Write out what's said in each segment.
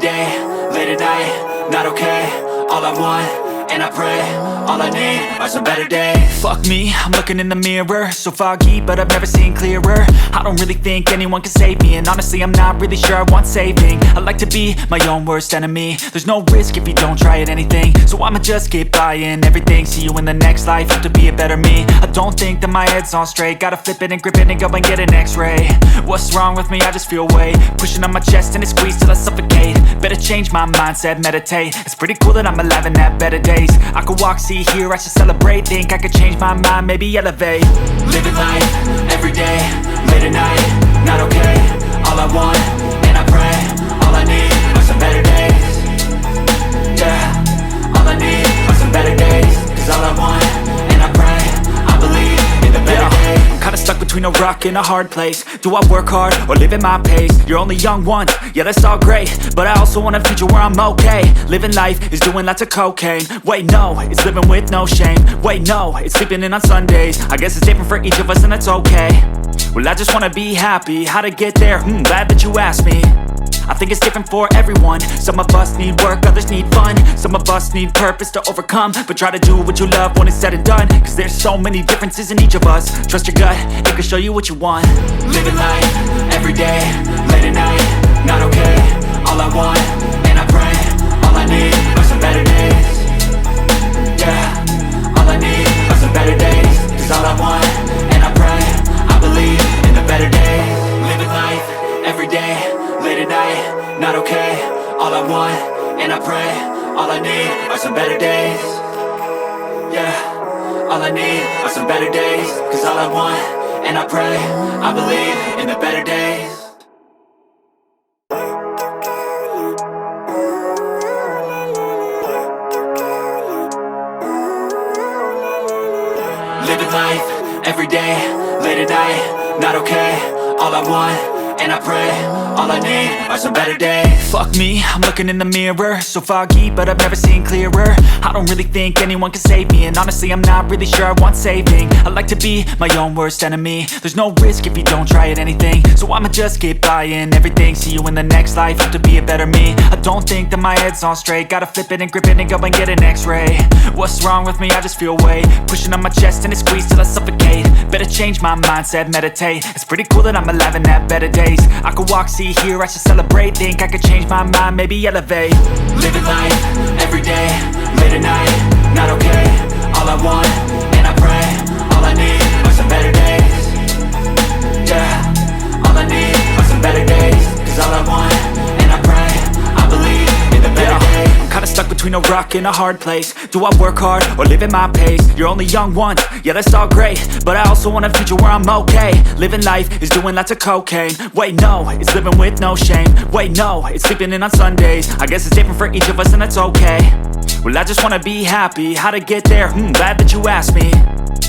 day, late at night, not okay. All I want, and I pray, all I need are some better days. Fuck me, I'm looking in the mirror, so foggy, but I've never seen clearer. I don't really think anyone can save me, and honestly I'm not really sure I want saving. I like to be my own worst enemy. There's no risk if you don't try at anything, so I'ma just keep buying everything. See you in the next life, have to be a better me. I don't think that my head's on straight, gotta flip it and grip it and go and get an x-ray. What's wrong with me? I just feel weight pushing on my chest and it squeezes till I suffocate. Better change my mindset, meditate. It's pretty cool that I'm alive and have better days. I could walk, see, hear, I should celebrate. Think I could change my mind, maybe elevate. Living life, everyday, late at night, not okay. All I want, and I pray, all I need are some better days. Yeah, all I need are some better days. Cause all I want, and I pray, I believe in the better days. I'm kinda stuck between a rock and a hard place. Do I work hard or live at my pace? You're only young once, yeah that's all great, but I also want a future where I'm okay. Living life is doing lots of cocaine. Wait no, it's living with no shame. Wait no, it's sleeping in on Sundays. I guess it's different for each of us and that's okay. Well I just wanna be happy, how to get there? Glad that you asked me. I think it's different for everyone. Some of us need work, others need fun. Some of us need purpose to overcome. But try to do what you love when it's said and done. Cause there's so many differences in each of us. Trust your gut, it can show you what you want. Living life, everyday, late at night, not okay. All I want, and I pray, all I need are some better days. Yeah, all I need are some better days. Cause all I want, and I pray, I believe in the better days. Living life, everyday, late at night, not okay. All I want, and I pray, all I need are some better days. Yeah, all I need are some better days. Cause all I want, and I pray, I believe in the better days. Living life, everyday, late at night, not okay. All I want, and I pray, all I need are some better days. Fuck me, I'm looking in the mirror, so foggy, but I've never seen clearer. I don't really think anyone can save me, and honestly I'm not really sure I want saving. I like to be my own worst enemy. There's no risk if you don't try at anything, so I'ma just keep buying everything. See you in the next life, have to be a better me. I don't think that my head's on straight, gotta flip it and grip it and go and get an x-ray. What's wrong with me? I just feel weight pushing on my chest and it squeezes till I suffocate. Better change my mindset, meditate. It's pretty cool that I'm alive and have better days. I could walk, see, hear, I should celebrate. Think I could change my mind, maybe elevate. Living life, everyday, late at night, not okay. All I want, and I pray, all I need are some better days. Yeah, all I need are some better days. Cause all I want, and I pray, I believe in the better days. I'm kinda stuck between a rock and a hard place. Do I work hard or live at my pace? You're only young once, yeah that's all great, but I also want a future where I'm okay. Living life is doing lots of cocaine. Wait no, it's living with no shame. Wait no, it's sleeping in on Sundays. I guess it's different for each of us and that's okay. Well I just wanna be happy, how to get there? Glad that you asked me.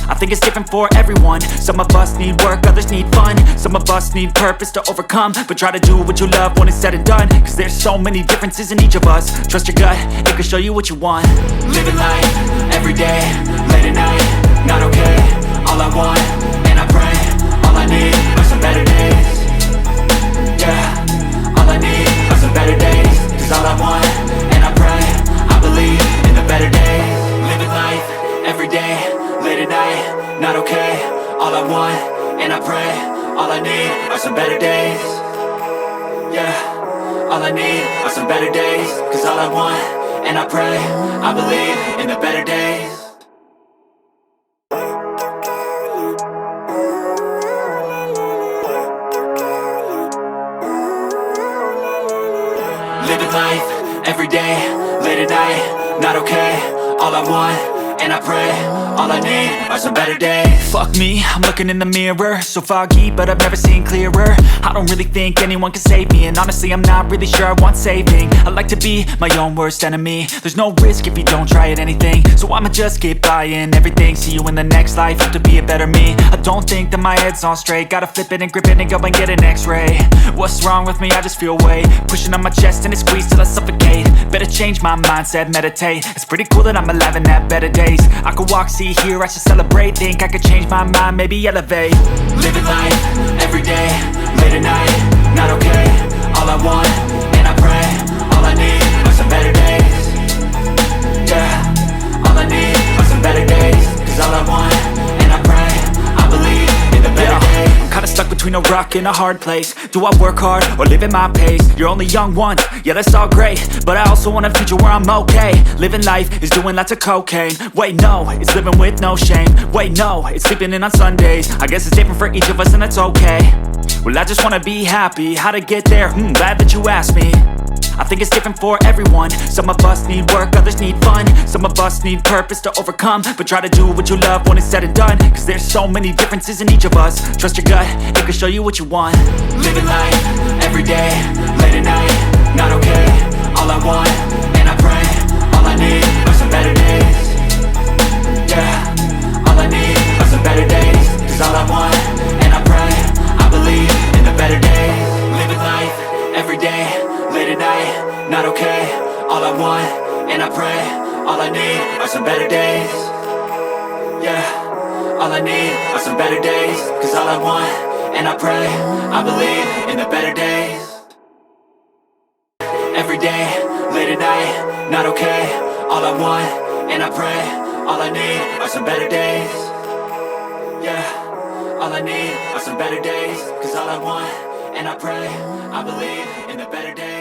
I think it's different for everyone. Some of us need work, others need fun. Some of us need purpose to overcome. But try to do what you love when it's said and done. Cause there's so many differences in each of us. Trust your gut, it can show you what you want. Living life, everyday, late at night, not okay. All I want, and I pray, all I need are some better days. Yeah, all I need are some better days. Cause all I want, and I pray, I believe in the better days. Living life, everyday, late at night, not okay. All I want, and I pray, all I need are some better days. Yeah, all I need are some better days. Cause all I want, and I pray, I believe in the better days. Living life, everyday, late at night, not okay. All I want, and I pray, all I need are some better days. Fuck me, I'm looking in the mirror, so foggy, but I've never seen clearer. I don't really think anyone can save me, and honestly I'm not really sure I want saving. I like to be my own worst enemy. There's no risk if you don't try at anything, so I'ma just keep buying everything. See you in the next life, have to be a better me. I don't think that my head's on straight, gotta flip it and grip it and go and get an x-ray. What's wrong with me? I just feel weight pushing on my chest and it squeezes till I suffocate. Better change my mindset, meditate. It's pretty cool that I'm alive and have better days. I could walk, see, hear, I should celebrate. Think I could change my mind, maybe elevate. Living life, everyday, late at night, not okay. All I want, and I pray, all I I need are some better days. Cause all I want, and I pray, I believe in the better days. I'm kinda stuck between a rock and a hard place. Do I work hard or live at my pace? You're only young once, yeah that's all great, but I also want a future where I'm okay. Living life is doing lots of cocaine. Wait no, it's living with no shame. Wait no, it's sleeping in on Sundays. I guess it's different for each of us and that's okay. Well I just wanna be happy, how to get there? Glad that you asked me. I think it's different for everyone. Some of us need work, others need fun. Some of us need purpose to overcome. But try to do what you love when it's said and done. Cause there's so many differences in each of us. Trust your gut, it can show you what you want. Living life, everyday, late at night, not okay. All I want, and I pray, all I need are some better days. Yeah, all I need are some better days. Cause all I want, and I pray, I believe in the better days. Living life, everyday, late at night, not okay. All I want, and I pray, all I need are some better days. Yeah, all I need are some better days. Cause all I want, and I pray, I believe in the better days. Every day, late at night, not okay. All I want, and I pray, all I need are some better days. Yeah, all I need are some better days. Cause all I want, and I pray, I believe in the better days.